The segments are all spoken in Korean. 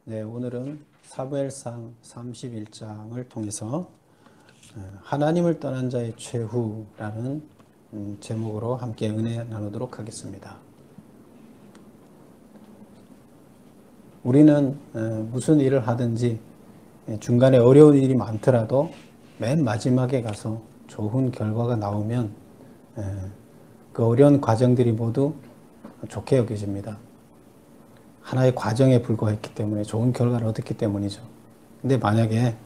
네, 오늘은 사무엘상 31장을 통해서 하나님을 떠난 자의 최후라는 제목으로 함께 은혜 나누도록 하겠습니다. 우리는 무슨 일을 하든지 중간에 어려운 일이 많더라도 맨 마지막에 가서 좋은 결과가 나오면 그 어려운 과정들이 모두 좋게 여겨집니다. 하나의 과정에 불과했기 때문에 좋은 결과를 얻었기 때문이죠. 근데 만약에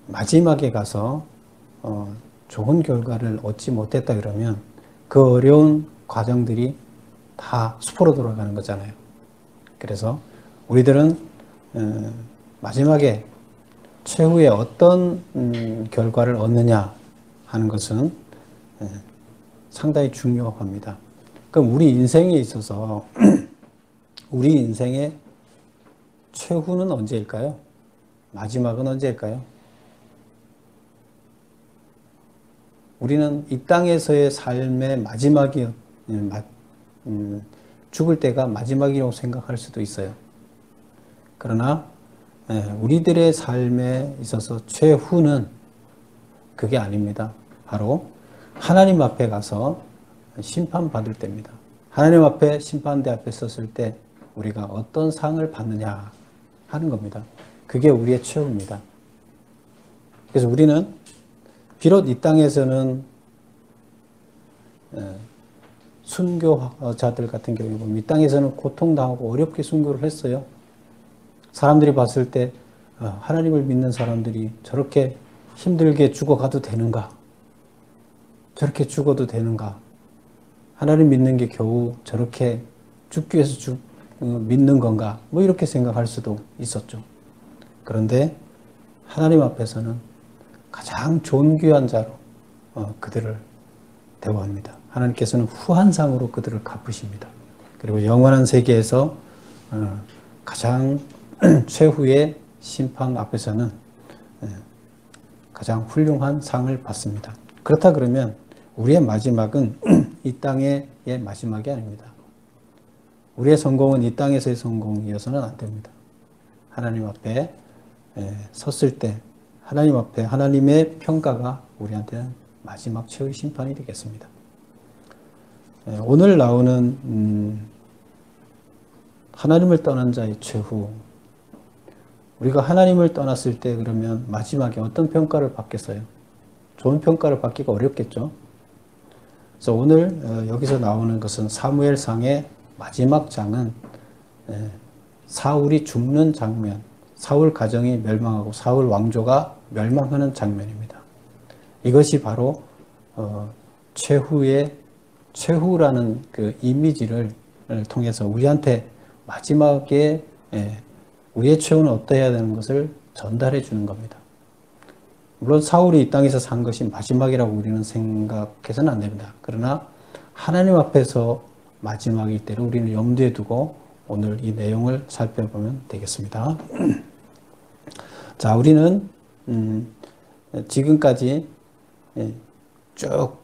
마지막에 가서 좋은 결과를 얻지 못했다 그러면 그 어려운 과정들이 다 수포로 돌아가는 거잖아요. 그래서 우리들은 마지막에 최후에 어떤 결과를 얻느냐 하는 것은 상당히 중요합니다. 그럼 우리 인생에 있어서 우리 인생의 최후는 언제일까요? 마지막은 언제일까요? 우리는 이 땅에서의 삶의 마지막이 죽을 때가 마지막이라고 생각할 수도 있어요. 그러나 우리들의 삶에 있어서 최후는 그게 아닙니다. 바로 하나님 앞에 가서 심판받을 때입니다. 하나님 앞에 심판대 앞에 섰을 때 우리가 어떤 상을 받느냐 하는 겁니다. 그게 우리의 최후입니다. 그래서 우리는 비록 이 땅에서는 순교자들 같은 경우에 보면 이 땅에서는 고통당하고 어렵게 순교를 했어요. 사람들이 봤을 때 하나님을 믿는 사람들이 저렇게 힘들게 죽어가도 되는가? 저렇게 죽어도 되는가? 하나님 믿는 게 겨우 저렇게 죽기 위해서 믿는 건가? 뭐 이렇게 생각할 수도 있었죠. 그런데 하나님 앞에서는 가장 존귀한 자로 그들을 대우합니다. 하나님께서는 후한상으로 그들을 갚으십니다. 그리고 영원한 세계에서 가장 최후의 심판 앞에서는 가장 훌륭한 상을 받습니다. 그렇다 그러면 우리의 마지막은 이 땅의 마지막이 아닙니다. 우리의 성공은 이 땅에서의 성공이어서는 안 됩니다. 하나님 앞에 섰을 때 하나님 앞에 하나님의 평가가 우리한테는 마지막 최후의 심판이 되겠습니다. 오늘 나오는 하나님을 떠난 자의 최후, 우리가 하나님을 떠났을 때 그러면 마지막에 어떤 평가를 받겠어요? 좋은 평가를 받기가 어렵겠죠. 그래서 오늘 여기서 나오는 것은 사무엘상의 마지막 장은 사울이 죽는 장면, 사울 가정이 멸망하고 사울 왕조가 멸망하는 장면입니다. 이것이 바로 최후라는 그 이미지를 통해서 우리한테 마지막에 우리의 최후는 어떠해야 되는 것을 전달해 주는 겁니다. 물론 사울이 이 땅에서 산 것이 마지막이라고 우리는 생각해서는 안 됩니다. 그러나 하나님 앞에서 마지막일 때를 우리는 염두에 두고 오늘 이 내용을 살펴보면 되겠습니다. 자, 우리는 지금까지 쭉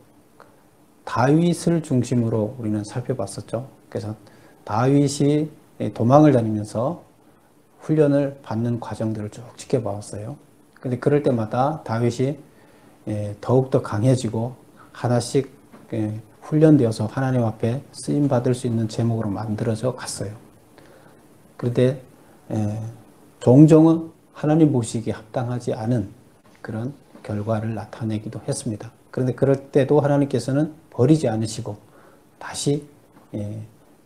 다윗을 중심으로 우리는 살펴봤었죠. 그래서 다윗이 도망을 다니면서 훈련을 받는 과정들을 쭉 지켜봤어요. 근데 그럴 때마다 다윗이 더욱더 강해지고 하나씩 훈련되어서 하나님 앞에 쓰임받을 수 있는 제목으로 만들어져 갔어요. 그런데 종종은 하나님 보시기에 합당하지 않은 그런 결과를 나타내기도 했습니다. 그런데 그럴 때도 하나님께서는 버리지 않으시고 다시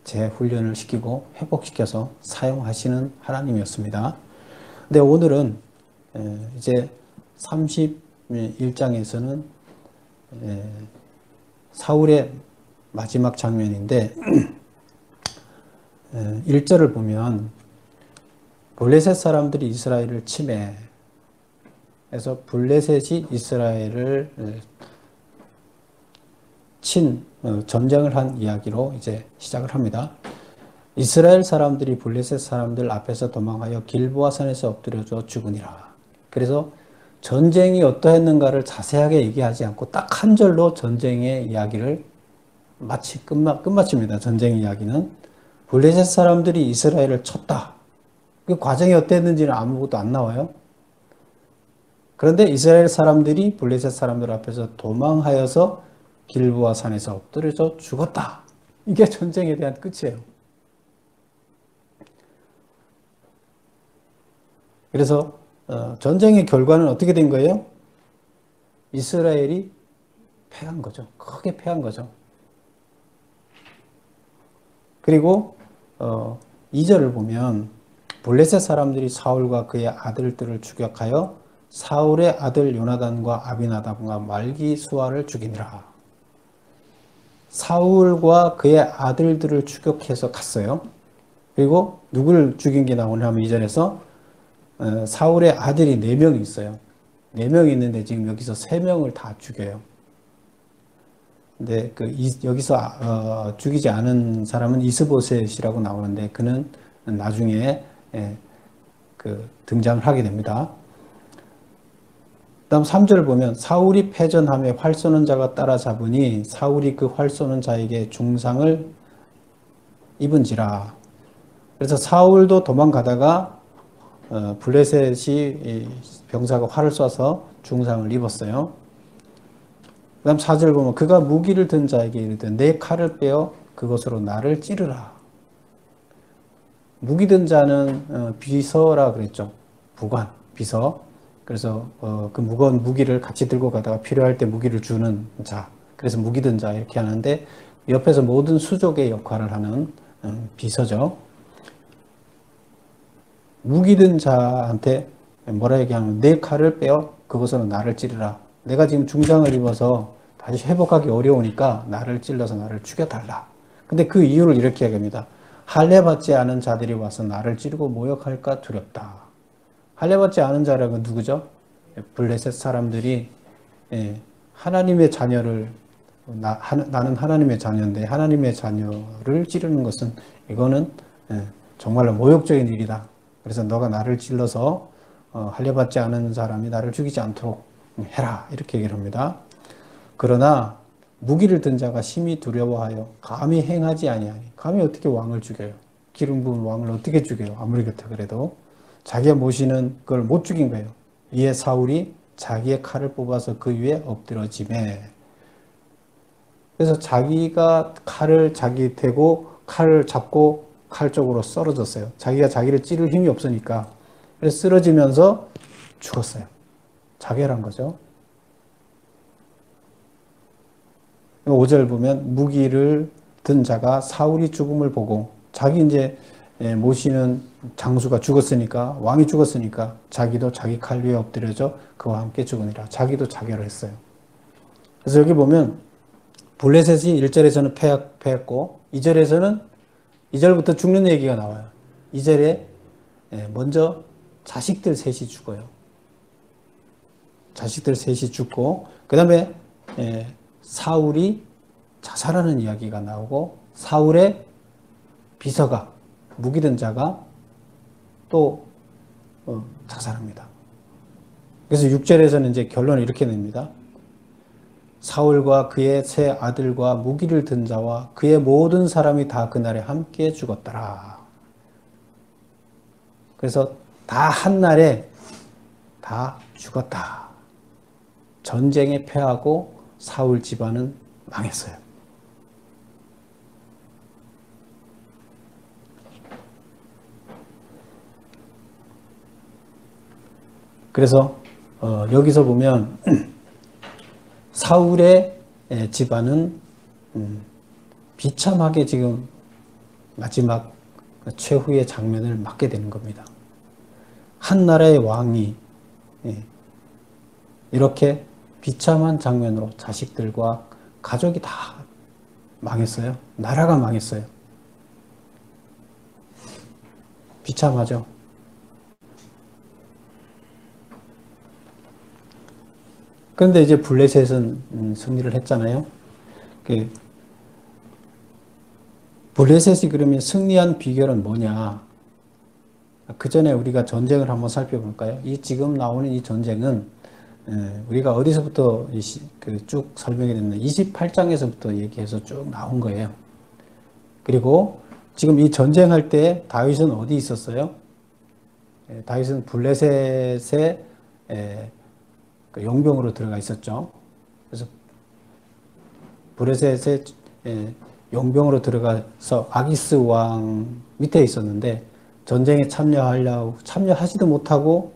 재훈련을 시키고 회복시켜서 사용하시는 하나님이었습니다. 근데 오늘은 이제 31장에서는 사울의 마지막 장면인데 1절을 보면 블레셋 사람들이 이스라엘을 침해해서 블레셋이 이스라엘을 전쟁을 한 이야기로 이제 시작을 합니다. 이스라엘 사람들이 블레셋 사람들 앞에서 도망하여 길보아 산에서 엎드려져 죽으니라. 그래서 전쟁이 어떠했는가를 자세하게 얘기하지 않고 딱 한 절로 전쟁의 이야기를 끝마칩니다. 전쟁 이야기는 블레셋 사람들이 이스라엘을 쳤다. 그 과정이 어땠는지는 아무것도 안 나와요. 그런데 이스라엘 사람들이 블레셋 사람들 앞에서 도망하여서 길보아 산에서 엎드려져 죽었다. 이게 전쟁에 대한 끝이에요. 그래서 전쟁의 결과는 어떻게 된 거예요? 이스라엘이 패한 거죠. 크게 패한 거죠. 그리고 2절을 보면 블레셋 사람들이 사울과 그의 아들들을 추격하여 사울의 아들 요나단과 아비나답과 말기수아를 죽이니라. 사울과 그의 아들들을 추격해서 갔어요. 그리고 누구를 죽인 게 나오냐면 2절에서 사울의 아들이 4명이 있어요. 4명이 있는데 지금 여기서 3명을 다 죽여요. 근데 여기서 죽이지 않은 사람은 이스보셋이라고 나오는데 그는 나중에 등장을 하게 됩니다. 다음 3절 보면 사울이 패전함에 활 쏘는 자가 따라잡으니 사울이 그 활 쏘는 자에게 중상을 입은지라. 그래서 사울도 도망가다가 블레셋이 병사가 활을 쏴서 중상을 입었어요. 그 다음 4절 보면 그가 무기를 든 자에게 이르되 내 칼을 빼어 그것으로 나를 찌르라. 무기 든 자는 비서라 그랬죠. 부관, 비서. 그래서 그 무거운 무기를 같이 들고 가다가 필요할 때 무기를 주는 자. 그래서 무기 든 자 이렇게 하는데 옆에서 모든 수족의 역할을 하는 비서죠. 무기 든 자한테 뭐라 얘기하면 내 칼을 빼어 그것으로 나를 찌르라. 내가 지금 중상을 입어서 다시 회복하기 어려우니까 나를 찔러서 나를 죽여달라. 근데 그 이유를 이렇게 얘기합니다. 할례받지 않은 자들이 와서 나를 찌르고 모욕할까 두렵다. 할례받지 않은 자라고 누구죠? 블레셋 사람들이 하나님의 자녀를 나는 하나님의 자녀인데 하나님의 자녀를 찌르는 것은 이거는 정말로 모욕적인 일이다. 그래서 너가 나를 찔러서 할례받지 않은 사람이 나를 죽이지 않도록 해라. 이렇게 얘기를 합니다. 그러나 무기를 든 자가 심히 두려워하여 감히 행하지 아니하니. 감히 어떻게 왕을 죽여요? 기름 부은 왕을 어떻게 죽여요? 아무리 그렇다 그래도. 자기가 모시는 걸 못 죽인 거예요. 이에 사울이 자기의 칼을 뽑아서 그 위에 엎드러지매. 그래서 자기가 칼을 자기 대고 칼을 잡고 칼 쪽으로 쓰러졌어요. 자기가 자기를 찌를 힘이 없으니까. 그래서 쓰러지면서 죽었어요. 자결한 거죠. 5절 보면 무기를 든 자가 사울이 죽음을 보고 자기 이제 모시는 장수가 죽었으니까 왕이 죽었으니까 자기도 자기 칼 위에 엎드려져 그와 함께 죽으니라. 자기도 자결을 했어요. 그래서 여기 보면 블레셋이 1절에서는 패했고 2절에서는 2절부터 죽는 얘기가 나와요. 2절에 먼저 자식들 셋이 죽어요. 자식들 셋이 죽고 그 다음에 사울이 자살하는 이야기가 나오고 사울의 비서가 무기 든 자가 또 자살합니다. 그래서 6절에서는 이제 결론을 이렇게 냅니다. 사울과 그의 세 아들과 무기를 든 자와 그의 모든 사람이 다 그날에 함께 죽었더라. 그래서 다 한날에 다 죽었다. 전쟁에 패하고 사울 집안은 망했어요. 그래서 여기서 보면 사울의 집안은 비참하게 지금 마지막 최후의 장면을 맞게 되는 겁니다. 한 나라의 왕이 이렇게 비참한 장면으로 자식들과 가족이 다 망했어요. 나라가 망했어요. 비참하죠. 그런데 이제 블레셋은 승리를 했잖아요. 블레셋이 그러면 승리한 비결은 뭐냐? 그 전에 우리가 전쟁을 한번 살펴볼까요? 지금 나오는 이 전쟁은 우리가 어디서부터 쭉 설명이 됐나? 28장에서부터 얘기해서 쭉 나온 거예요. 그리고 지금 이 전쟁할 때 다윗은 어디 있었어요? 다윗은 블레셋의 그 용병으로 들어가 있었죠. 그래서 블레셋의 용병으로 들어가서 아기스 왕 밑에 있었는데 전쟁에 참여하지도 못하고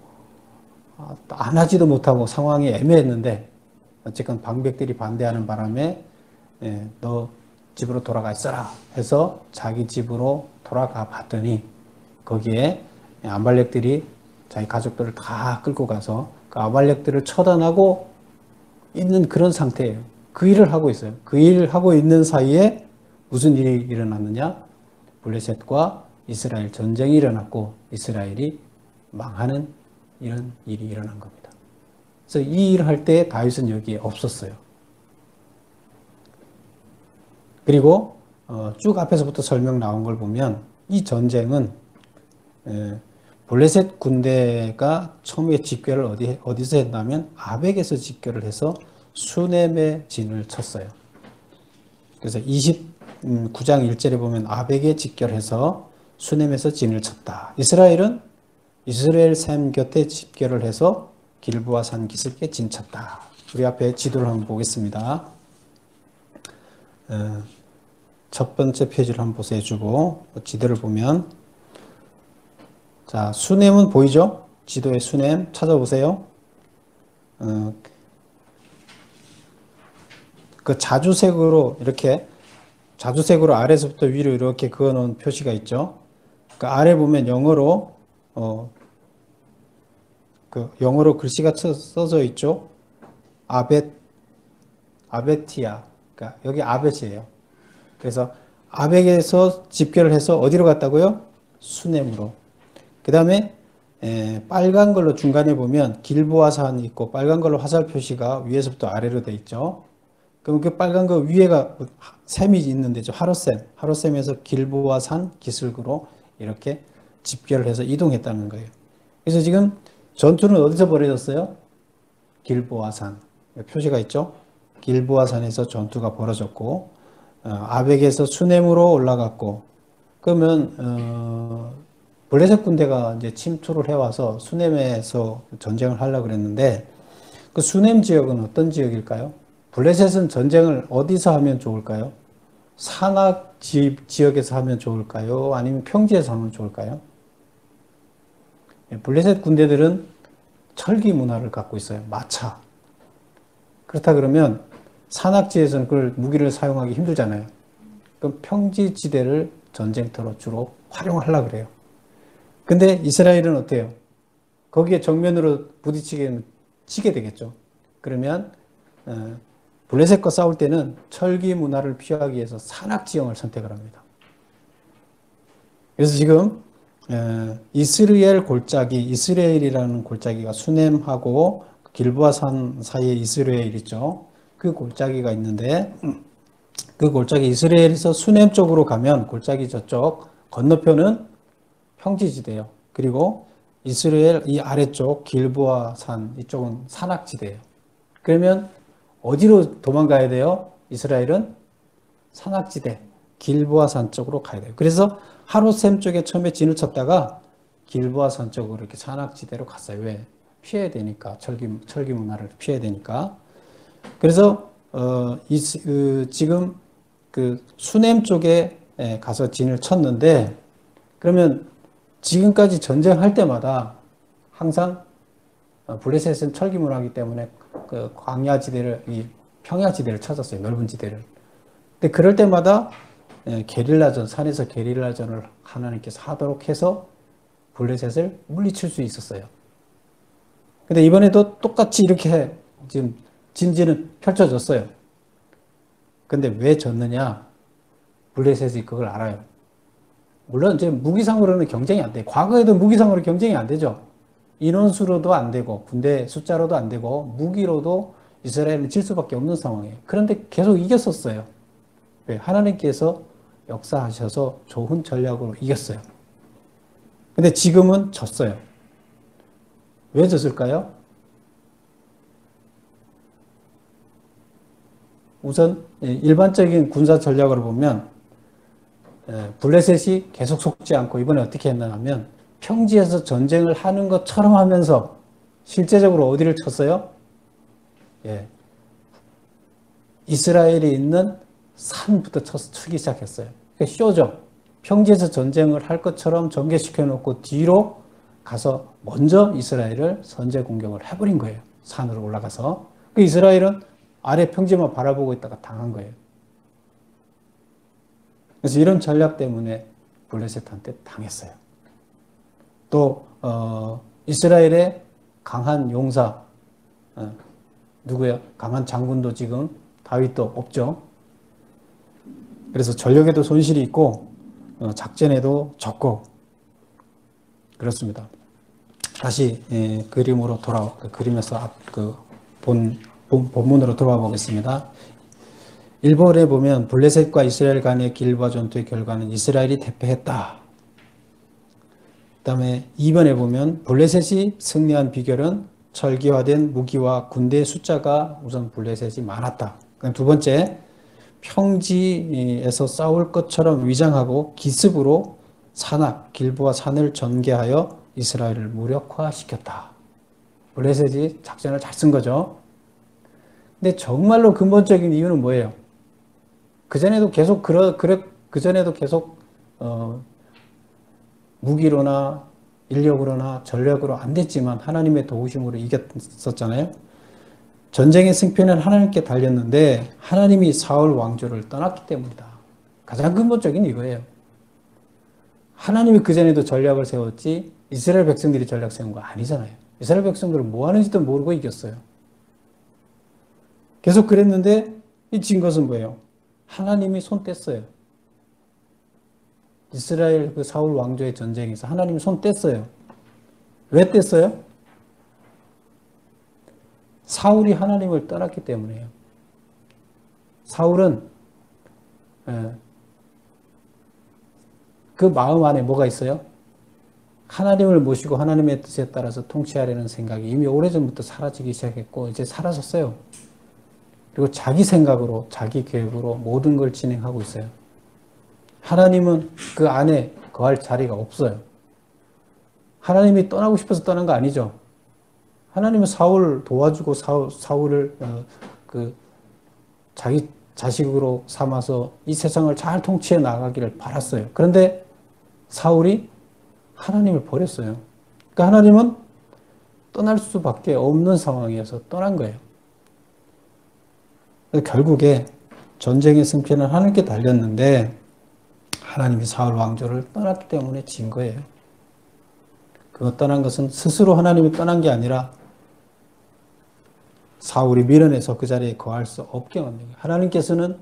안 하지도 못하고 상황이 애매했는데 어쨌건 방백들이 반대하는 바람에 너 집으로 돌아가 있어라 해서 자기 집으로 돌아가 봤더니 거기에 아말렉들이 자기 가족들을 다 끌고 가서 그 아말렉들을 처단하고 있는 그런 상태예요. 그 일을 하고 있어요. 그 일을 하고 있는 사이에 무슨 일이 일어났느냐? 블레셋과 이스라엘 전쟁이 일어났고 이스라엘이 망하는 이런 일이 일어난 겁니다. 그래서 이 일을 할 때 다윗은 여기에 없었어요. 그리고 쭉 앞에서부터 설명 나온 걸 보면 이 전쟁은 블레셋 군대가 처음에 집결을 어디서 했냐면 아벡에서 집결을 해서 수넴에 진을 쳤어요. 그래서 29장 1절에 보면 아벡에 집결해서 수넴에서 진을 쳤다. 이스라엘은 이스라엘 샘 곁에 집결을 해서 길보아 산 기슭에 진쳤다. 우리 앞에 지도를 한번 보겠습니다. 첫 번째 페이지를 한번 보세요. 주고 지도를 보면 자 수넴은 보이죠? 지도의 수넴 찾아보세요. 그 자주색으로 이렇게 자주색으로 아래서부터 위로 이렇게 그어놓은 표시가 있죠. 그 아래 보면 영어로 그 영어로 글씨가 써져 있죠. 아베티아. 그러니까 여기 아벳이에요. 그래서 아벡에서 집결을 해서 어디로 갔다고요? 수넴으로. 그 다음에 빨간 걸로 중간에 보면 길보아산이 있고 빨간 걸로 화살 표시가 위에서부터 아래로 돼 있죠. 그럼 그 빨간 거 위에가 샘이 있는 데죠. 하롯샘에서 길보아산 기슭으로 이렇게 집결을 해서 이동했다는 거예요. 그래서 지금 전투는 어디서 벌어졌어요? 길보아산. 표시가 있죠. 길보아산에서 전투가 벌어졌고 아벡에서 수넴으로 올라갔고 그러면 블레셋 군대가 이제 침투를 해와서 수넴에서 전쟁을 하려고 그랬는데 그 수넴 지역은 어떤 지역일까요? 블레셋은 전쟁을 어디서 하면 좋을까요? 산악 지역에서 하면 좋을까요? 아니면 평지에서 하면 좋을까요? 블레셋 군대들은 철기 문화를 갖고 있어요. 마차. 그렇다 그러면 산악지에서는 그걸 무기를 사용하기 힘들잖아요. 그럼 평지지대를 전쟁터로 주로 활용하려고 그래요. 근데 이스라엘은 어때요? 거기에 정면으로 치게 되겠죠. 그러면 블레셋과 싸울 때는 철기 문화를 피하기 위해서 산악지형을 선택을 합니다. 그래서 지금 이스라엘이라는 골짜기가 수넴하고 길보아산 사이에 이스라엘 있죠. 그 골짜기가 있는데 그 골짜기 이스라엘에서 수넴 쪽으로 가면 골짜기 저쪽 건너편은 평지지대예요. 그리고 이스라엘 이 아래쪽 길보아산 이쪽은 산악지대예요. 그러면 어디로 도망가야 돼요? 이스라엘은 산악지대 길보아산 쪽으로 가야 돼요. 그래서 하롯샘 쪽에 처음에 진을 쳤다가 길보아산 쪽으로 이렇게 산악지대로 갔어요. 왜? 피해야 되니까. 철기 문화를 피해야 되니까. 그래서 지금 그 수넴 쪽에 가서 진을 쳤는데 그러면 지금까지 전쟁할 때마다 항상 블레셋은 철기 문화이기 때문에 그 광야지대를 이 평야지대를 찾았어요. 넓은 지대를. 근데 그럴 때마다 게릴라전, 산에서 게릴라전을 하나님께서 하도록 해서 블레셋을 물리칠 수 있었어요. 근데 이번에도 똑같이 이렇게 지금 진지는 펼쳐졌어요. 근데 왜 졌느냐? 블레셋이 그걸 알아요. 물론 이제 무기상으로는 경쟁이 안 돼. 과거에도 무기상으로 경쟁이 안 되죠. 인원수로도 안 되고 군대 숫자로도 안 되고 무기로도 이스라엘은 질 수밖에 없는 상황이에요. 그런데 계속 이겼었어요. 왜? 하나님께서 역사하셔서 좋은 전략으로 이겼어요. 근데 지금은 졌어요. 왜 졌을까요? 우선 일반적인 군사 전략으로 보면 블레셋이 계속 속지 않고 이번에 어떻게 했나 하면 평지에서 전쟁을 하는 것처럼 하면서 실제적으로 어디를 쳤어요? 예. 이스라엘이 있는 산부터 치기 시작했어요. 그러니까 쇼죠. 평지에서 전쟁을 할 것처럼 전개시켜 놓고 뒤로 가서 먼저 이스라엘을 선제 공격을 해버린 거예요. 산으로 올라가서. 그 이스라엘은 아래 평지만 바라보고 있다가 당한 거예요. 그래서 이런 전략 때문에 블레셋한테 당했어요. 또 이스라엘의 강한 용사 누구예요? 강한 장군도 지금 다윗도 없죠. 그래서 전력에도 손실이 있고 작전에도 적고 그렇습니다. 다시 그림으로 그림에서 본문으로 돌아와 보겠습니다. 1번에 보면 블레셋과 이스라엘 간의 길보아 전투의 결과는 이스라엘이 대패했다. 그 다음에 2번에 보면 블레셋이 승리한 비결은 철기화된 무기와 군대의 숫자가 우선 블레셋이 많았다. 두 번째, 평지에서 싸울 것처럼 위장하고 기습으로 산악, 길보아 산을 전개하여 이스라엘을 무력화시켰다. 블레셋이 작전을 잘 쓴 거죠. 근데 정말로 근본적인 이유는 뭐예요? 그전에도 계속 무기로나 인력으로나 전략으로 안 됐지만 하나님의 도우심으로 이겼었잖아요. 전쟁의 승패는 하나님께 달렸는데 하나님이 사울 왕조를 떠났기 때문이다. 가장 근본적인 이거예요. 하나님이 그전에도 전략을 세웠지 이스라엘 백성들이 전략 세운 거 아니잖아요. 이스라엘 백성들은 뭐 하는지도 모르고 이겼어요. 계속 그랬는데 진 것은 뭐예요? 하나님이 손 뗐어요. 이스라엘 그 사울 왕조의 전쟁에서 하나님이 손 뗐어요. 왜 뗐어요? 사울이 하나님을 떠났기 때문이에요. 사울은 그 마음 안에 뭐가 있어요? 하나님을 모시고 하나님의 뜻에 따라서 통치하려는 생각이 이미 오래전부터 사라지기 시작했고 이제 사라졌어요. 그리고 자기 생각으로 자기 계획으로 모든 걸 진행하고 있어요. 하나님은 그 안에 거할 자리가 없어요. 하나님이 떠나고 싶어서 떠난 거 아니죠. 하나님은 사울을 도와주고 사울을 자기 자식으로 삼아서 이 세상을 잘 통치해 나가기를 바랐어요. 그런데 사울이 하나님을 버렸어요. 그러니까 하나님은 떠날 수밖에 없는 상황이어서 떠난 거예요. 결국에 전쟁의 승패는 하나님께 달렸는데 하나님이 사울 왕조를 떠났기 때문에 진 거예요. 그거 떠난 것은 스스로 하나님이 떠난 게 아니라 사울이 밀어내서 그 자리에 거할 수 없게 만든 거예요. 하나님께서는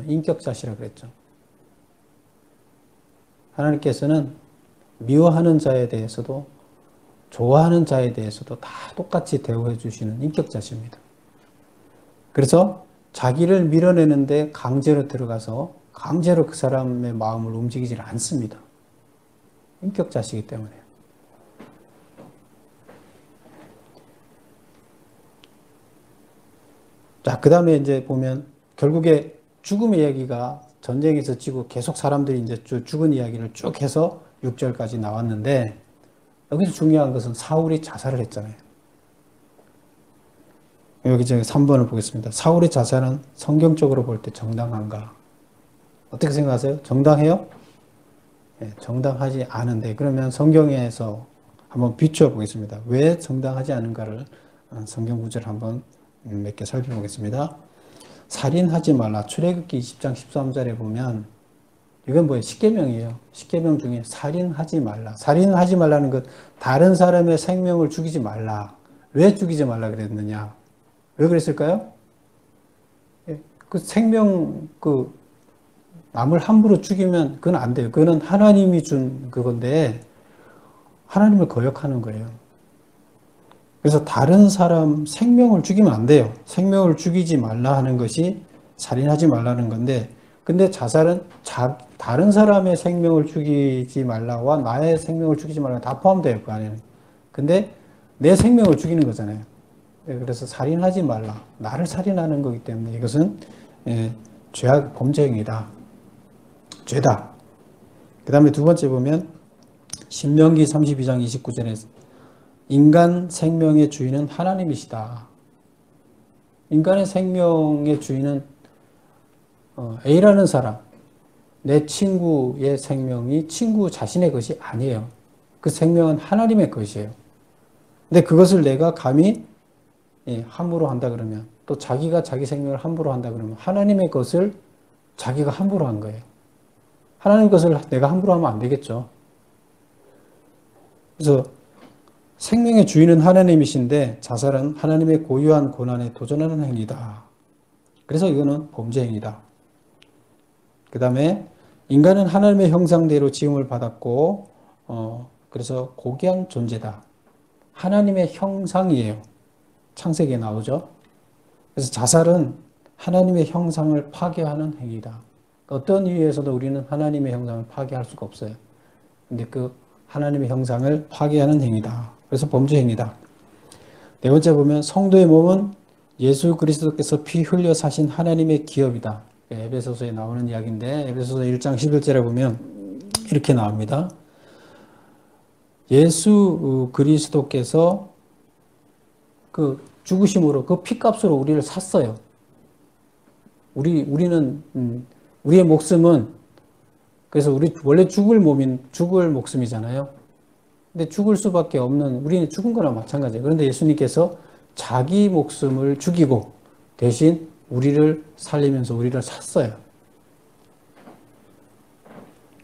인격자시라고 그랬죠. 하나님께서는 미워하는 자에 대해서도 좋아하는 자에 대해서도 다 똑같이 대우해 주시는 인격자십니다. 그래서 자기를 밀어내는데 강제로 들어가서 강제로 그 사람의 마음을 움직이질 않습니다. 인격자시기 때문에. 자, 그 다음에 이제 보면 결국에 죽음의 이야기가 전쟁에서 지고 계속 사람들이 이제 죽은 이야기를 쭉 해서 6절까지 나왔는데 여기서 중요한 것은 사울이 자살을 했잖아요. 여기 이제 3번을 보겠습니다. 사울의 자살은 성경적으로 볼 때 정당한가? 어떻게 생각하세요? 정당해요? 네, 정당하지 않은데 그러면 성경에서 한번 비추어 보겠습니다. 왜 정당하지 않은가를 성경 구절을 한번 몇 개 살펴보겠습니다. 살인하지 말라. 출애굽기 20장 13절에 보면 이건 뭐예요? 십계명이에요. 십계명 중에 살인하지 말라. 살인하지 말라는 것 다른 사람의 생명을 죽이지 말라. 왜 죽이지 말라 그랬느냐? 왜 그랬을까요? 그 생명 남을 함부로 죽이면 그건 안 돼요. 그거는 하나님이 준 그건데 하나님을 거역하는 거예요. 그래서 다른 사람 생명을 죽이면 안 돼요. 생명을 죽이지 말라 하는 것이 살인하지 말라는 건데 근데 자살은 다른 사람의 생명을 죽이지 말라와 나의 생명을 죽이지 말라 다 포함돼요. 그 안에는. 근데 내 생명을 죽이는 거잖아요. 그래서 살인하지 말라. 나를 살인하는 거기 때문에 이것은 범죄행위다. 죄다. 그 다음에 두 번째 보면 신명기 32장 29절에 인간 생명의 주인은 하나님이시다. 인간의 생명의 주인은 A라는 사람, 내 친구의 생명이 친구 자신의 것이 아니에요. 그 생명은 하나님의 것이에요. 근데 그것을 내가 감히 함부로 한다 그러면, 또 자기가 자기 생명을 함부로 한다 그러면 하나님의 것을 자기가 함부로 한 거예요. 하나님의 것을 내가 함부로 하면 안 되겠죠. 그래서 생명의 주인은 하나님이신데 자살은 하나님의 고유한 권한에 도전하는 행위다. 그래서 이거는 범죄 행위다. 그 다음에 인간은 하나님의 형상대로 지음을 받았고 그래서 고귀한 존재다. 하나님의 형상이에요. 창세기에 나오죠. 그래서 자살은 하나님의 형상을 파괴하는 행위다. 어떤 이유에서도 우리는 하나님의 형상을 파괴할 수가 없어요. 근데 그 하나님의 형상을 파괴하는 행위다. 그래서 범죄 행위다. 네 번째 보면 성도의 몸은 예수 그리스도께서 피 흘려 사신 하나님의 기업이다. 에베소서에 나오는 이야기인데 에베소서 1장 11절에 보면 이렇게 나옵니다. 예수 그리스도께서 그 죽으심으로 그 피값으로 우리를 샀어요. 우리는 우리의 목숨은 그래서 우리 원래 죽을 목숨이잖아요. 근데 죽을 수밖에 없는 우리는 죽은 거나 마찬가지예요. 그런데 예수님께서 자기 목숨을 죽이고 대신 우리를 살리면서 우리를 샀어요.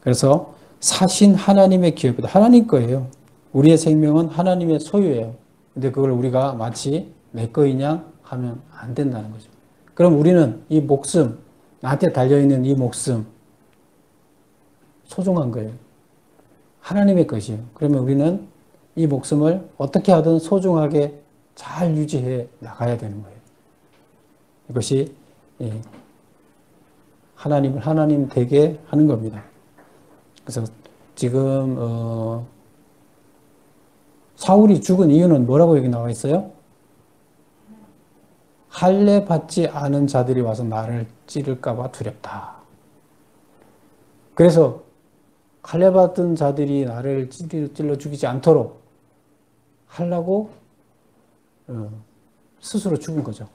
그래서 사신 하나님의 기업이다. 하나님 거예요. 우리의 생명은 하나님의 소유예요. 근데 그걸 우리가 마치 내 거이냐 하면 안 된다는 거죠. 그럼 우리는 이 목숨, 나한테 달려있는 이 목숨, 소중한 거예요. 하나님의 것이에요. 그러면 우리는 이 목숨을 어떻게 하든 소중하게 잘 유지해 나가야 되는 거예요. 이것이 하나님을 하나님 되게 하는 겁니다. 그래서 지금 사울이 죽은 이유는 뭐라고 여기 나와 있어요? 할례 받지 않은 자들이 와서 나를 찌를까 봐 두렵다. 그래서 할례 받은 자들이 나를 찔러 죽이지 않도록 하려고 스스로 죽은 거죠.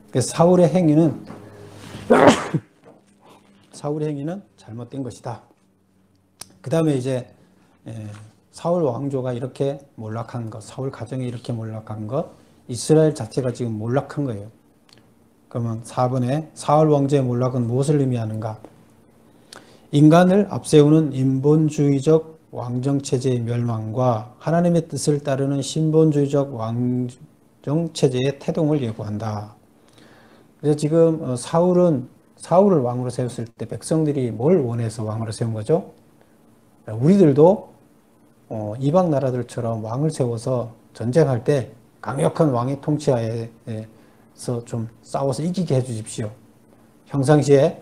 그래서 사울의 행위는 잘못된 것이다. 그 다음에 이제 사울 왕조가 이렇게 몰락한 것, 사울 가정이 이렇게 몰락한 것, 이스라엘 자체가 지금 몰락한 거예요. 그러면 4번에 사울 왕조의 몰락은 무엇을 의미하는가? 인간을 앞세우는 인본주의적 왕정체제의 멸망과 하나님의 뜻을 따르는 신본주의적 왕정체제의 태동을 예고한다. 그래서 지금 사울을 왕으로 세웠을 때 백성들이 뭘 원해서 왕으로 세운 거죠? 우리들도 이방 나라들처럼 왕을 세워서 전쟁할 때 강력한 왕의 통치하에서 좀 싸워서 이기게 해주십시오. 평상시에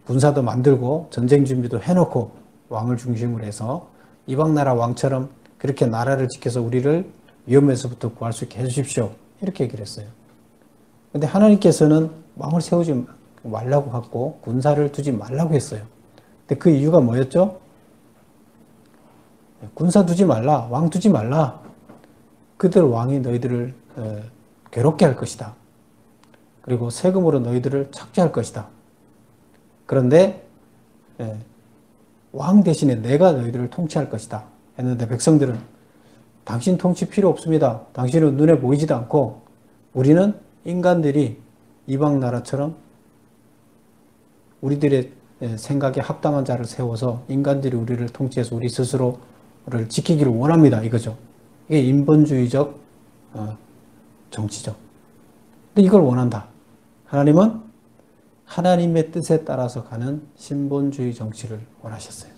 군사도 만들고 전쟁 준비도 해놓고 왕을 중심으로 해서 이방 나라 왕처럼 그렇게 나라를 지켜서 우리를 위험에서부터 구할 수 있게 해주십시오. 이렇게 얘기를 했어요. 근데 하나님께서는 왕을 세우지 말라고 하고 군사를 두지 말라고 했어요. 근데 그 이유가 뭐였죠? 군사 두지 말라, 왕 두지 말라. 그대로 왕이 너희들을 괴롭게 할 것이다. 그리고 세금으로 너희들을 착취할 것이다. 그런데 왕 대신에 내가 너희들을 통치할 것이다 했는데 백성들은 당신 통치 필요 없습니다. 당신은 눈에 보이지도 않고 우리는 인간들이 이방 나라처럼 우리들의 생각에 합당한 자를 세워서 인간들이 우리를 통치해서 우리 스스로를 지키기를 원합니다. 이거죠. 이게 인본주의적 정치죠. 근데 이걸 원한다. 하나님은 하나님의 뜻에 따라서 가는 신본주의 정치를 원하셨어요.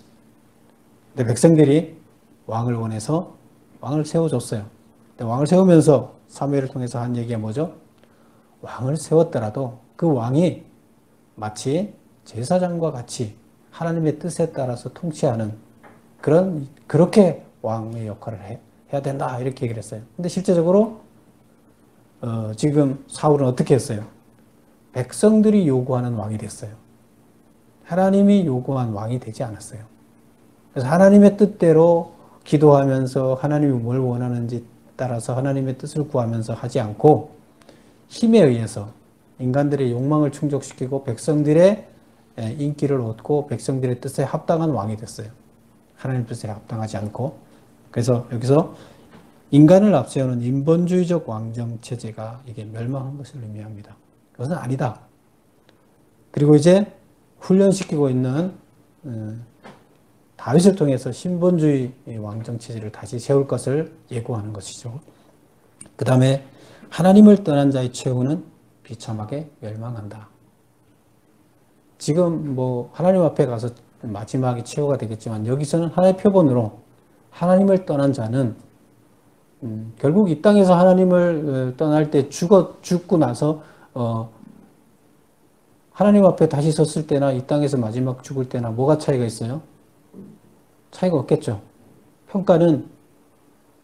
근데 백성들이 왕을 원해서 왕을 세워줬어요. 근데 왕을 세우면서 사무엘을 통해서 한 얘기가 뭐죠? 왕을 세웠더라도 그 왕이 마치 제사장과 같이 하나님의 뜻에 따라서 통치하는 그렇게 왕의 역할을 해야 된다. 이렇게 얘기를 했어요. 근데 실제적으로 지금 사울은 어떻게 했어요? 백성들이 요구하는 왕이 됐어요. 하나님이 요구한 왕이 되지 않았어요. 그래서 하나님의 뜻대로 기도하면서 하나님이 뭘 원하는지 따라서 하나님의 뜻을 구하면서 하지 않고 힘에 의해서 인간들의 욕망을 충족시키고 백성들의 인기를 얻고 백성들의 뜻에 합당한 왕이 됐어요. 하나님 뜻에 합당하지 않고. 그래서 여기서 인간을 앞세우는 인본주의적 왕정체제가 이게 멸망한 것을 의미합니다. 그것은 아니다. 그리고 이제 훈련시키고 있는 다윗을 통해서 신본주의 왕정체제를 다시 세울 것을 예고하는 것이죠. 그 다음에 하나님을 떠난 자의 최후는 비참하게 멸망한다. 지금 뭐 하나님 앞에 가서 마지막이 최후가 되겠지만 여기서는 하나의 표본으로 하나님을 떠난 자는 결국 이 땅에서 하나님을 떠날 때 죽고 나서 하나님 앞에 다시 섰을 때나 이 땅에서 마지막 죽을 때나 뭐가 차이가 있어요? 차이가 없겠죠. 평가는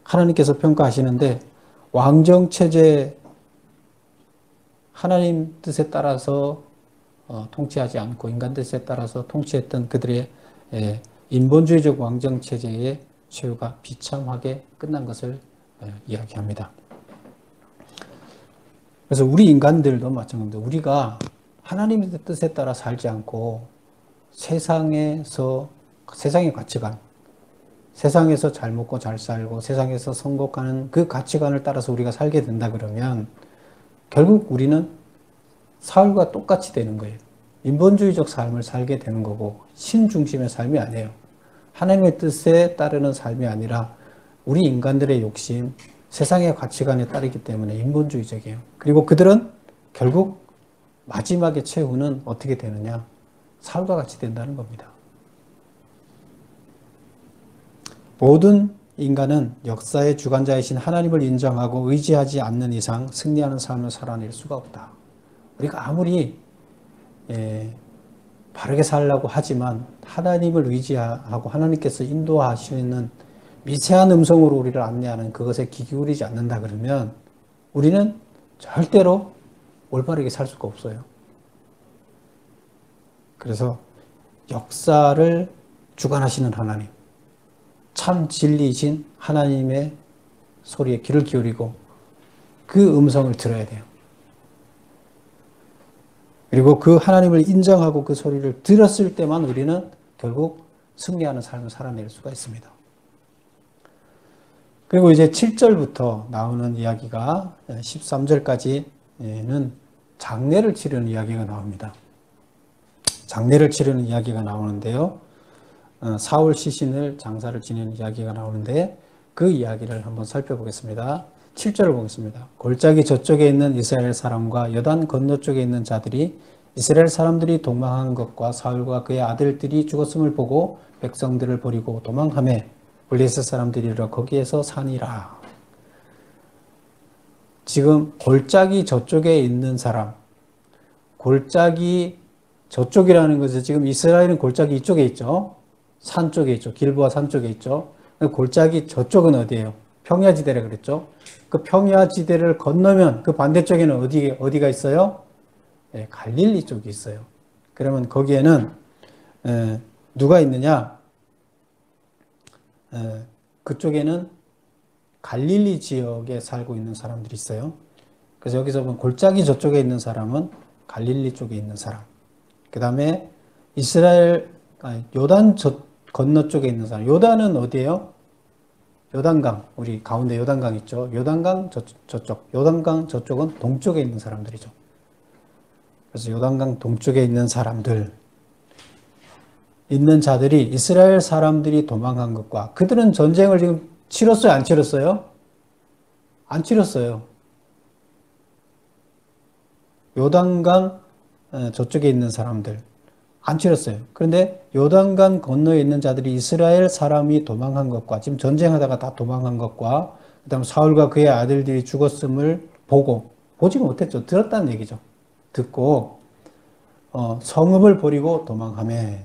하나님께서 평가하시는데 왕정체제 하나님 뜻에 따라서 통치하지 않고 인간 뜻에 따라서 통치했던 그들의 인본주의적 왕정체제의 최후가 비참하게 끝난 것을 이야기합니다. 그래서 우리 인간들도 마찬가지입니다. 우리가 하나님의 뜻에 따라 살지 않고 세상의 가치관, 세상에서 잘 먹고 잘 살고 세상에서 성공하는 그 가치관을 따라서 우리가 살게 된다 그러면 결국 우리는 사울과 똑같이 되는 거예요. 인본주의적 삶을 살게 되는 거고 신중심의 삶이 아니에요. 하나님의 뜻에 따르는 삶이 아니라 우리 인간들의 욕심, 세상의 가치관에 따르기 때문에 인본주의적이에요. 그리고 그들은 결국 마지막의 최후는 어떻게 되느냐? 사울과 같이 된다는 겁니다. 모든 인간은 역사의 주관자이신 하나님을 인정하고 의지하지 않는 이상 승리하는 삶을 살아낼 수가 없다. 우리가 아무리 바르게 살려고 하지만 하나님을 의지하고 하나님께서 인도하시는 미세한 음성으로 우리를 안내하는 그것에 귀 기울이지 않는다 그러면 우리는 절대로 올바르게 살 수가 없어요. 그래서 역사를 주관하시는 하나님, 참 진리이신 하나님의 소리에 귀를 기울이고 그 음성을 들어야 돼요. 그리고 그 하나님을 인정하고 그 소리를 들었을 때만 우리는 결국 승리하는 삶을 살아낼 수가 있습니다. 그리고 이제 7절부터 나오는 이야기가 13절까지는 장례를 치르는 이야기가 나옵니다. 장례를 치르는 이야기가 나오는데요. 사울 시신을 장사를 지내는 이야기가 나오는데 그 이야기를 한번 살펴보겠습니다. 7절을 보겠습니다. 골짜기 저쪽에 있는 이스라엘 사람과 요단 건너쪽에 있는 자들이 이스라엘 사람들이 도망한 것과 사울과 그의 아들들이 죽었음을 보고 백성들을 버리고 도망하매 블레셋 사람들이 이르러 거기에서 사니라. 지금 골짜기 저쪽에 있는 사람, 골짜기 저쪽이라는 것은 지금 이스라엘은 골짜기 이쪽에 있죠. 산 쪽에 있죠. 길보아 산 쪽에 있죠. 골짜기 저쪽은 어디예요? 평야지대라 그랬죠. 그 평야지대를 건너면 그 반대쪽에는 어디가 있어요? 네, 갈릴리 쪽이 있어요. 그러면 거기에는 누가 있느냐? 그쪽에는 갈릴리 지역에 살고 있는 사람들이 있어요. 그래서 여기서 보면 골짜기 저쪽에 있는 사람은 갈릴리 쪽에 있는 사람. 그 다음에 요단 건너 쪽에 있는 사람. 요단은 어디예요? 요단강. 우리 가운데 요단강 있죠. 요단강 저쪽. 요단강 저쪽은 동쪽에 있는 사람들이죠. 그래서 요단강 동쪽에 있는 사람들. 있는 자들이 이스라엘 사람들이 도망한 것과 그들은 전쟁을 지금 치렀어요? 안 치렀어요? 안 치렀어요. 요단강 저쪽에 있는 사람들 안 치렀어요. 그런데 요단강 건너에 있는 자들이 이스라엘 사람이 도망한 것과 지금 전쟁하다가 다 도망한 것과 그 다음 사울과 그의 아들들이 죽었음을 보지 못했죠. 들었다는 얘기죠. 듣고 성읍을 버리고 도망하매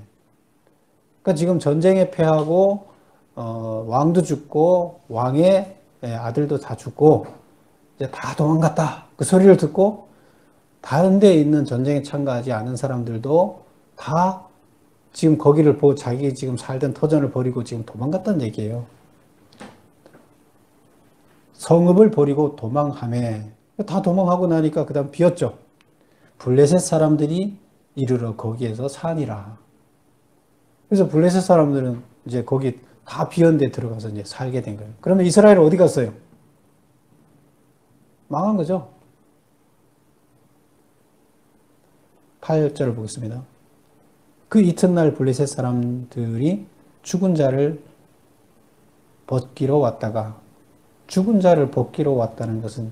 그러니까 지금 전쟁에 패하고 왕도 죽고 왕의 아들도 다 죽고 이제 다 도망갔다. 그 소리를 듣고 다른 데에 있는 전쟁에 참가하지 않은 사람들도 다 지금 거기를 보고 자기 지금 살던 터전을 버리고 지금 도망갔다는 얘기예요. 성읍을 버리고 도망하매 다 도망하고 나니까 그 다음 비었죠. 블레셋 사람들이 이르러 거기에서 사니라. 그래서 블레셋 사람들은 이제 거기 다 비었는 데 들어가서 이제 살게 된 거예요. 그러면 이스라엘은 어디 갔어요? 망한 거죠. 8절을 보겠습니다. 그 이튿날 블레셋 사람들이 죽은 자를 벗기러 왔다가, 죽은 자를 벗기러 왔다는 것은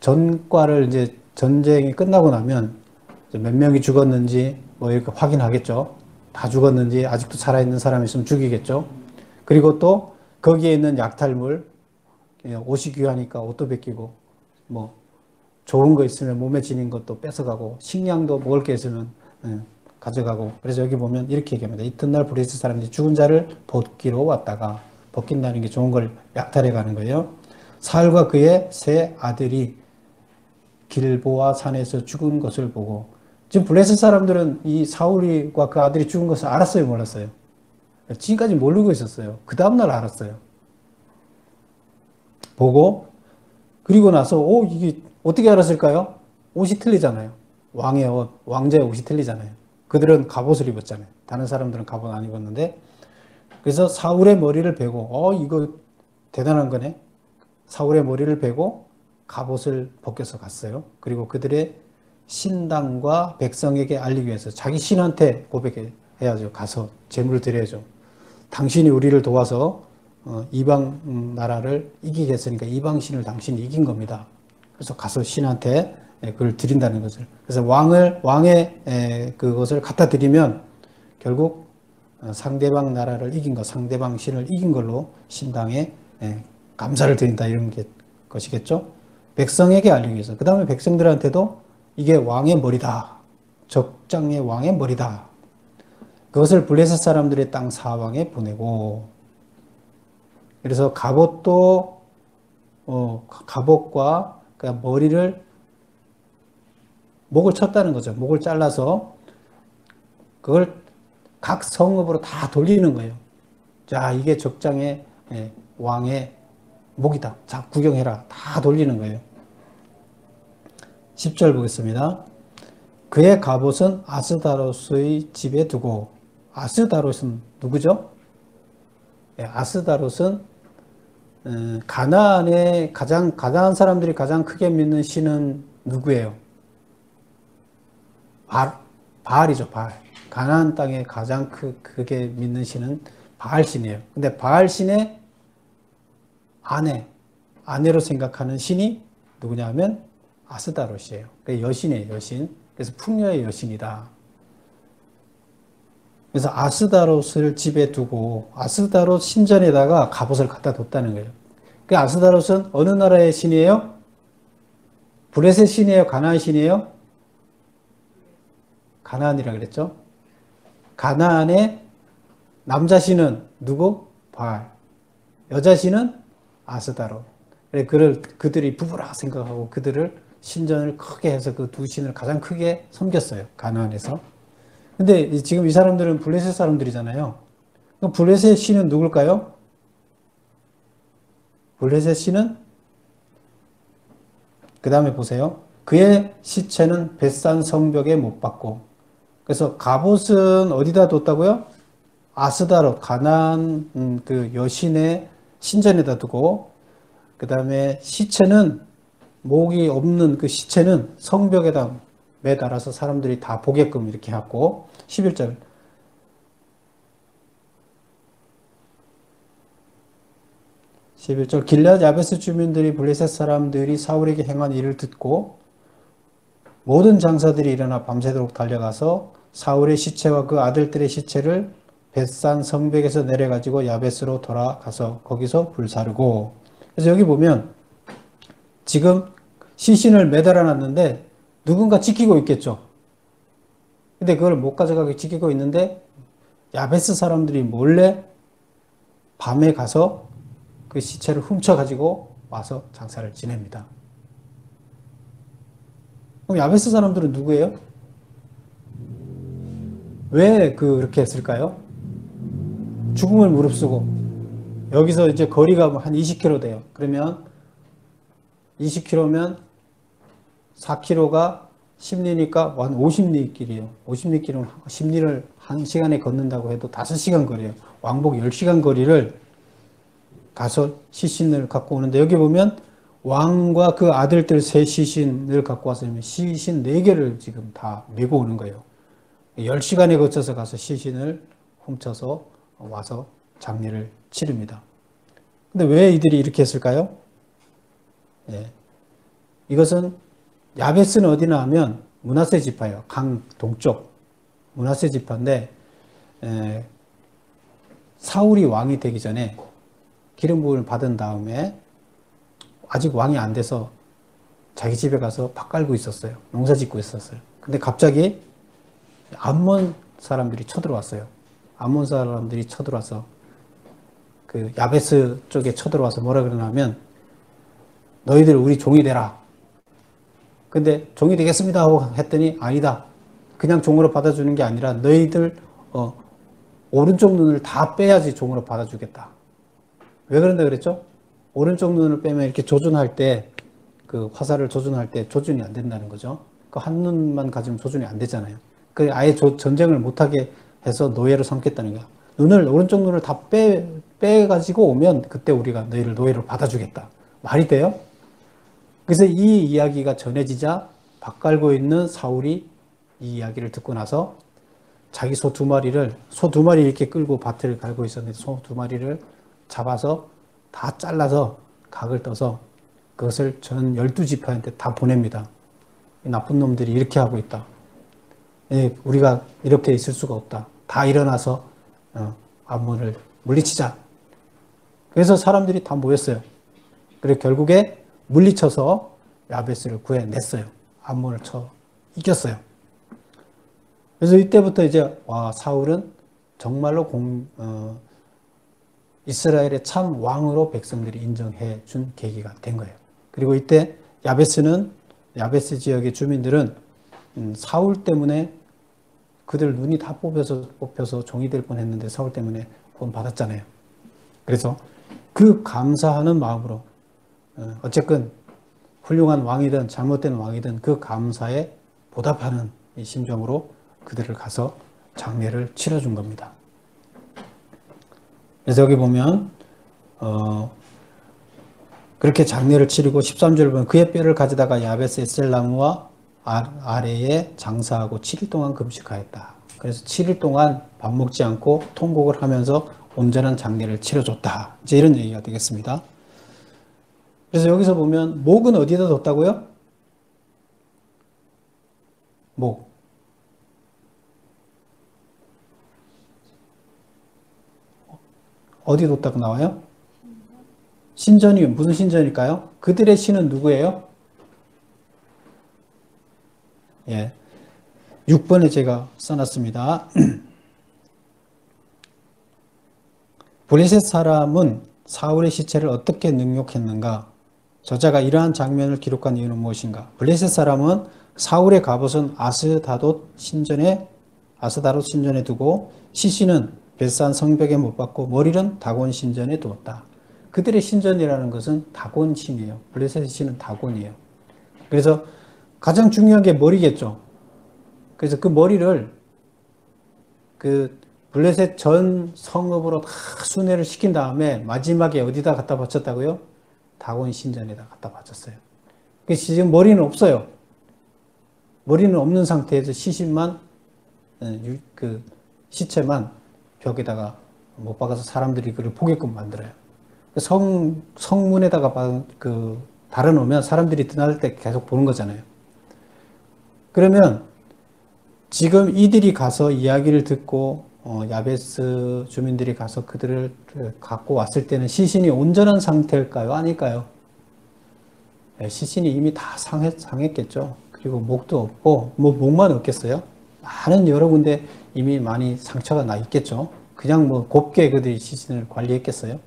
전과를 이제 전쟁이 끝나고 나면 몇 명이 죽었는지 뭐 이렇게 확인하겠죠. 다 죽었는지 아직도 살아있는 사람이 있으면 죽이겠죠. 그리고 또 거기에 있는 약탈물, 옷이 귀하니까 옷도 벗기고, 뭐 좋은 거 있으면 몸에 지닌 것도 뺏어가고, 식량도 먹을 게 있으면 가져가고. 그래서 여기 보면 이렇게 얘기합니다. 이튿날 블레셋 사람들이 죽은 자를 벗기러 왔다가, 벗긴다는 게 좋은 걸 약탈해 가는 거예요. 사울과 그의 세 아들이 길보아 산에서 죽은 것을 보고, 지금 블레셋 사람들은 이 사울과 그 아들이 죽은 것을 알았어요, 몰랐어요? 지금까지 모르고 있었어요. 그 다음날 알았어요. 보고, 그리고 나서 이게 어떻게 알았을까요? 옷이 틀리잖아요. 왕의 옷, 왕자의 옷이 틀리잖아요. 그들은 갑옷을 입었잖아요. 다른 사람들은 갑옷 안 입었는데, 그래서 사울의 머리를 베고 이거 대단한 거네. 사울의 머리를 베고 갑옷을 벗겨서 갔어요. 그리고 그들의 신당과 백성에게 알리기 위해서 자기 신한테 고백해야죠. 가서 제물을 드려야죠. 당신이 우리를 도와서 이방 나라를 이기게 했으니까 이방 신을 당신이 이긴 겁니다. 그래서 가서 신한테 그걸 드린다는 것을. 그래서 왕의 그것을 갖다 드리면 결국 상대방 나라를 이긴 것, 상대방 신을 이긴 걸로 신당에 감사를 드린다, 이런 것이겠죠. 백성에게 알리기 위해서. 그 다음에 백성들한테도 이게 왕의 머리다, 적장의 왕의 머리다, 그것을 블레셋 사람들의 땅 사방에 보내고. 그래서 갑옷도 갑옷과 머리를, 목을 쳤다는 거죠. 목을 잘라서 그걸 각 성읍으로 다 돌리는 거예요. 자, 이게 적장의 왕의 목이다. 자, 구경해라. 다 돌리는 거예요. 10절 보겠습니다. 그의 갑옷은 아스다롯의 집에 두고. 아스다롯은 누구죠? 아스다롯은 가나안 사람들이 가장 크게 믿는 신은 누구예요? 바알이죠, 바알. 가나안 땅에 가장 크게 믿는 신은 바알 신이에요. 근데 바알 신의 아내로 생각하는 신이 누구냐 하면 아스다롯이에요. 여신이에요, 여신. 그래서 풍요의 여신이다. 그래서 아스다롯을 집에 두고 아스다롯 신전에다가 갑옷을 갖다 뒀다는 거예요. 그 아스다롯은 어느 나라의 신이에요? 블레셋 신이에요? 가나안 신이에요? 가나안이라 그랬죠. 가나안의 남자 신은 누구? 바알. 여자 신은 아스다롯. 그들이 부부라 생각하고 그들을 신전을 크게 해서 그 두 신을 가장 크게 섬겼어요, 가나안에서. 근데 지금 이 사람들은 블레셋 사람들이잖아요. 그럼 블레셋 신은 누굴까요? 블레셋 신은, 그 다음에 보세요. 그의 시체는 벳산 성벽에 못 박고. 그래서 갑옷은 어디다 뒀다고요? 아스다롯, 가나안 그 여신의 신전에다 두고, 그 다음에 시체는, 목이 없는 그 시체는 성벽에다 매달아서 사람들이 다 보게끔 이렇게 하고. 11절. 길앗 야베스 주민들이 블레셋 사람들이 사울에게 행한 일을 듣고 모든 장사들이 일어나 밤새도록 달려가서 사울의 시체와 그 아들들의 시체를 벳산 성벽에서 내려가지고 야베스로 돌아가서 거기서 불사르고. 그래서 여기 보면 지금 시신을 매달아 놨는데 누군가 지키고 있겠죠. 근데 그걸 못 가져가게 지키고 있는데 야베스 사람들이 몰래 밤에 가서 그 시체를 훔쳐가지고 와서 장사를 지냅니다. 그럼 야베스 사람들은 누구예요? 왜 그렇게 했을까요? 죽음을 무릅쓰고 여기서 이제 거리가 한 20km 돼요. 그러면 20km면 4km가 10리니까 한 50리 길이에요. 50리 길이면 10리를 1시간에 걷는다고 해도 5시간 거리예요. 왕복 10시간 거리를 가서 시신을 갖고 오는데 여기 보면 왕과 그 아들들 세 시신을 갖고 와서 시신 4개를 지금 다 메고 오는 거예요. 10시간에 거쳐서 가서 시신을 훔쳐서 와서 장례를 치릅니다. 근데 왜 이들이 이렇게 했을까요? 예. 이것은 야베스는 어디나 하면 므낫세 지파예요. 강 동쪽 므낫세 지파인데 사울이 왕이 되기 전에 기름 부음을 받은 다음에 아직 왕이 안 돼서 자기 집에 가서 밭 깔고 있었어요. 농사 짓고 있었어요. 근데 갑자기 암몬 사람들이 쳐들어왔어요. 암몬 사람들이 쳐들어와서 그 야베스 쪽에 쳐들어와서 뭐라 그러냐면 너희들 우리 종이 되라. 근데 종이 되겠습니다 하고 했더니 아니다. 그냥 종으로 받아주는 게 아니라 너희들 오른쪽 눈을 다 빼야지 종으로 받아주겠다. 왜 그런다 그랬죠? 오른쪽 눈을 빼면 이렇게 조준할 때 그 화살을 조준할 때 조준이 안 된다는 거죠. 그 한 눈만 가지면 조준이 안 되잖아요. 그 아예 전쟁을 못하게 해서 노예로 삼겠다는 거야. 오른쪽 눈을 다 빼가지고 오면 그때 우리가 너희를 노예로 받아주겠다. 말이 돼요? 그래서 이 이야기가 전해지자 밭 깔고 있는 사울이 이 이야기를 듣고 나서 자기 소 2마리 이렇게 끌고 밭을 갈고 있었는데 소 2마리를 잡아서 다 잘라서 각을 떠서 그것을 전 12지파한테 다 보냅니다. 나쁜 놈들이 이렇게 하고 있다. 우리가 이렇게 있을 수가 없다. 다 일어나서 암몬을 물리치자. 그래서 사람들이 다 모였어요. 그리고 결국에 물리쳐서 야베스를 구해냈어요. 암몬을 쳐 이겼어요. 그래서 이때부터 이제 사울은 정말로 이스라엘의 참 왕으로 백성들이 인정해 준 계기가 된 거예요. 그리고 이때 야베스 지역의 주민들은 사울 때문에 그들 눈이 다 뽑혀서 종이 될 뻔했는데 사울 때문에 구원 받았잖아요. 그래서 그 감사하는 마음으로 어쨌든 훌륭한 왕이든 잘못된 왕이든 그 감사에 보답하는 이 심정으로 그들을 가서 장례를 치러준 겁니다. 그래서 여기 보면 그렇게 장례를 치르고 13절을 보면 그의 뼈를 가져다가 야베스 에셀나무와 아래에 장사하고 7일 동안 금식하였다. 그래서 7일 동안 밥 먹지 않고 통곡을 하면서 온전한 장례를 치러줬다. 이제 이런 얘기가 되겠습니다. 그래서 여기서 보면 목은 어디다 뒀다고요? 목. 어디 뒀다고 나와요? 신전이 무슨 신전일까요? 그들의 신은 누구예요? 6번에 제가 써놨습니다. 블레셋 사람은 사울의 시체를 어떻게 능욕했는가? 저자가 이러한 장면을 기록한 이유는 무엇인가? 블레셋 사람은 사울의 갑옷은 아스다롯 신전에 두고 시신은 벳산 성벽에 못 박고 머리는 다곤 신전에 두었다. 그들의 신전이라는 것은 다곤 신이에요. 블레셋의 신은 다곤이에요. 그래서 가장 중요한 게 머리겠죠. 그래서 그 머리를 그 블레셋 전 성읍으로 다 순회를 시킨 다음에 마지막에 어디다 갖다 바쳤다고요? 다곤 신전에다 갖다 바쳤어요. 그래서 지금 머리는 없어요. 머리는 없는 상태에서 시신만 그 시체만 벽에다가 못 박아서 사람들이 그를 보게끔 만들어요. 성문에다가 달아놓으면 사람들이 지날 때 계속 보는 거잖아요. 그러면 지금 이들이 가서 이야기를 듣고 야베스 주민들이 가서 그들을 갖고 왔을 때는 시신이 온전한 상태일까요? 아닐까요? 시신이 이미 다 상했겠죠. 그리고 목도 없고 목만 없겠어요? 많은 여러 군데 이미 많이 상처가 나 있겠죠. 그냥 곱게 그들이 시신을 관리했겠어요.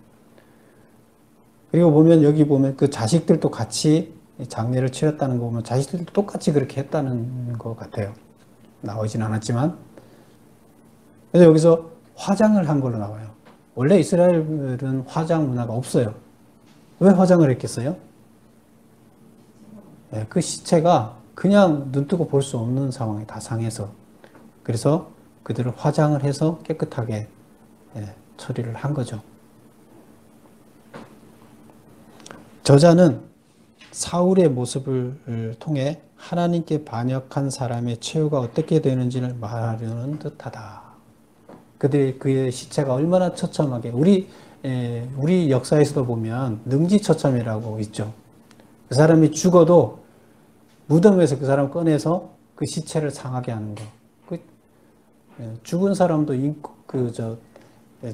그리고 여기 보면 그 자식들도 같이 장례를 치렀다는 거 보면 자식들도 똑같이 그렇게 했다는 것 같아요. 나오진 않았지만. 그래서 여기서 화장을 한 걸로 나와요. 원래 이스라엘은 화장 문화가 없어요. 왜 화장을 했겠어요? 네, 그 시체가 그냥 눈 뜨고 볼 수 없는 상황에 다 상해서. 그래서 그들을 화장을 해서 깨끗하게 처리를 한 거죠. 저자는 사울의 모습을 통해 하나님께 반역한 사람의 최후가 어떻게 되는지를 말하려는 듯하다. 그의 시체가 얼마나 처참하게, 우리 역사에서도 보면 능지처참이라고 있죠. 그 사람이 죽어도 무덤에서 그 사람 꺼내서 그 시체를 상하게 하는 거. 죽은 사람도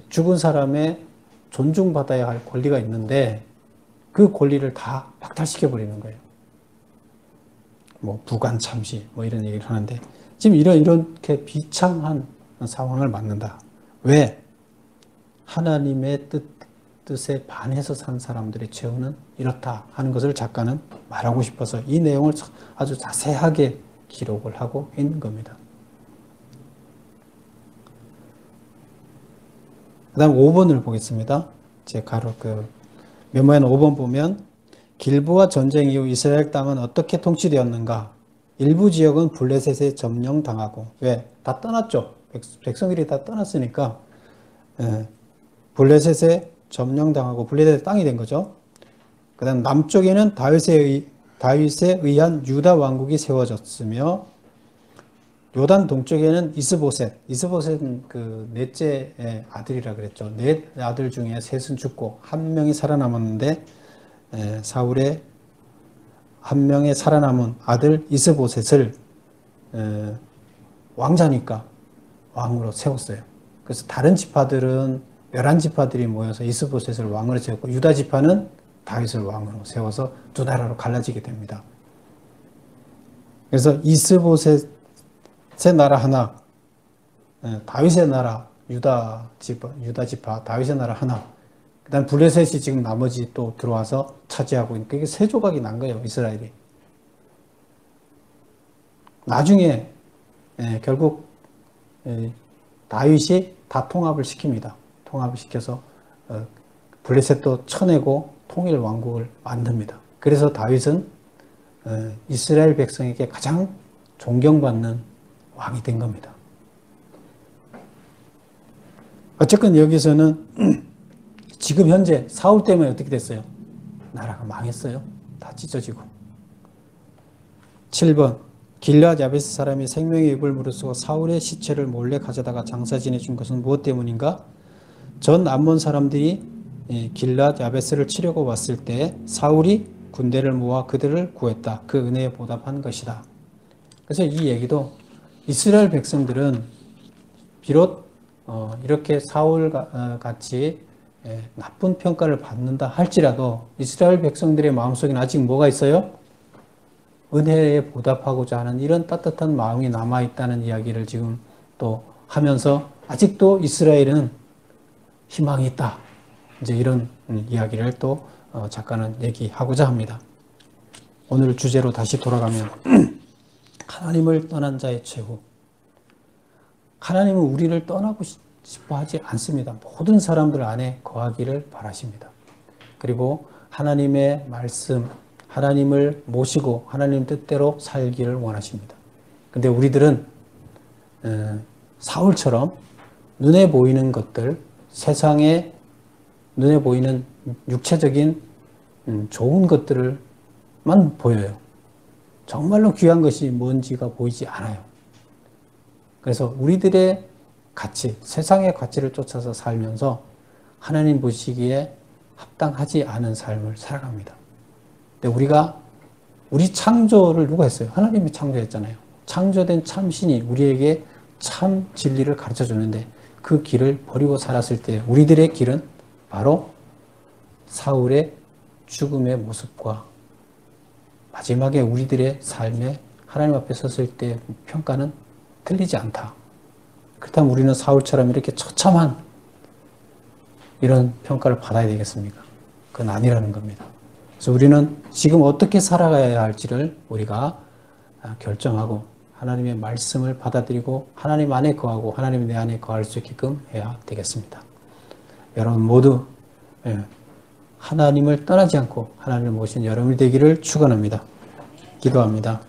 죽은 사람의 존중받아야 할 권리가 있는데 그 권리를 다 박탈시켜 버리는 거예요. 뭐 부관참시 뭐 이런 얘기를 하는데 지금 이렇게 비참한 상황을 맞는다. 왜? 하나님의 뜻에 반해서 산 사람들의 최후는 이렇다 하는 것을 작가는 말하고 싶어서 이 내용을 아주 자세하게 기록을 하고 있는 겁니다. 그 다음 5번을 보겠습니다. 제 메모에는 5번 보면 길보아 전쟁 이후 이스라엘 땅은 어떻게 통치되었는가? 일부 지역은 블레셋에 점령당하고, 왜? 다 떠났죠. 백성들이 다 떠났으니까 블레셋에 점령당하고 블레셋의 땅이 된 거죠. 그 다음 남쪽에는 다윗에 의한 유다 왕국이 세워졌으며 요단 동쪽에는 이스보셋은 그 넷째 아들이라 그랬죠. 넷 아들 중에 셋은 죽고 한 명이 살아남았는데 사울의 한 명의 살아남은 아들 이스보셋을 왕자니까 왕으로 세웠어요. 그래서 다른 지파들은 11지파들이 모여서 이스보셋을 왕으로 세웠고 유다 지파는 다윗을 왕으로 세워서 두 나라로 갈라지게 됩니다. 그래서 이스보셋의 나라 하나, 다윗의 나라 유다 지파 다윗의 나라 하나, 그다음 블레셋이 지금 나머지 또 들어와서 차지하고 있는, 그게 세 조각이 난 거예요, 이스라엘이. 나중에 결국 다윗이 다 통합을 시킵니다. 통합을 시켜서 블레셋도 쳐내고 통일 왕국을 만듭니다. 그래서 다윗은 이스라엘 백성에게 가장 존경받는 왕이 된 겁니다. 어쨌건 여기서는 지금 현재 사울 때문에 어떻게 됐어요? 나라가 망했어요. 다 찢어지고. 7번 길르앗 야베스 사람이 생명의 입을 무릅쓰고 사울의 시체를 몰래 가져다가 장사 지내준 것은 무엇 때문인가? 전 암몬 사람들이 길르앗 야베스를 치려고 왔을 때 사울이 군대를 모아 그들을 구했다. 그 은혜에 보답한 것이다. 그래서 이 얘기도 이스라엘 백성들은 비록 이렇게 사울 같이 나쁜 평가를 받는다 할지라도 이스라엘 백성들의 마음속에는 아직 뭐가 있어요? 은혜에 보답하고자 하는 이런 따뜻한 마음이 남아있다는 이야기를 지금 또 하면서 아직도 이스라엘은 희망이 있다. 이제 이런 이야기를 또 작가는 얘기하고자 합니다. 오늘 주제로 다시 돌아가면 하나님을 떠난 자의 최후. 하나님은 우리를 떠나고 싶어 하지 않습니다. 모든 사람들 안에 거하기를 바라십니다. 그리고 하나님의 말씀, 하나님을 모시고 하나님 뜻대로 살기를 원하십니다. 근데 우리들은 사울처럼 눈에 보이는 것들, 세상에 눈에 보이는 육체적인 좋은 것들만 보여요. 정말로 귀한 것이 뭔지가 보이지 않아요. 그래서 우리들의 가치, 세상의 가치를 쫓아서 살면서 하나님 보시기에 합당하지 않은 삶을 살아갑니다. 근데 우리 창조를 누가 했어요? 하나님이 창조했잖아요. 창조된 참신이 우리에게 참 진리를 가르쳐 주는데 그 길을 버리고 살았을 때 우리들의 길은 바로 사울의 죽음의 모습과 마지막에 우리들의 삶에 하나님 앞에 섰을 때 평가는 틀리지 않다. 그렇다면 우리는 사울처럼 이렇게 처참한 이런 평가를 받아야 되겠습니까? 그건 아니라는 겁니다. 그래서 우리는 지금 어떻게 살아가야 할지를 우리가 결정하고 하나님의 말씀을 받아들이고 하나님 안에 거하고 하나님 내 안에 거할 수 있게끔 해야 되겠습니다. 여러분 모두 하나님을 떠나지 않고 하나님을 모신 여러분이 되기를 축원합니다. 기도합니다.